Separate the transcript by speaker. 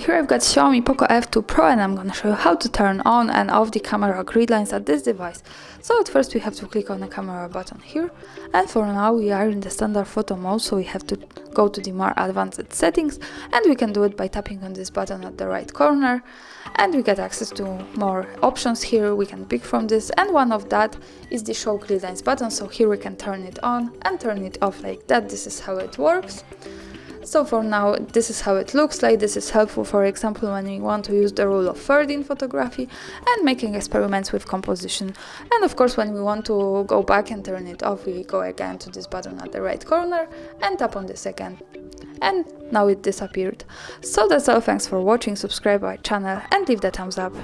Speaker 1: Here I've got XIAOMI Poco F2 Pro, and I'm gonna show you how to turn on and off the camera grid lines at this device. So at first we have to click on the camera button here, and for now we are in the standard photo mode, so we have to go to the more advanced settings, and we can do it by tapping on this button at the right corner, and we get access to more options here. We can pick from this, and one of that is the show grid lines button, so here we can turn it on and turn it off like that. This is how it works. So for now, this is how it looks like. This is helpful, for example, when we want to use the rule of third in photography and making experiments with composition. And of course, when we want to go back and turn it off, we go again to this button at the right corner and tap on this again. And now it disappeared. So that's all. Thanks for watching. Subscribe my channel and leave the thumbs up.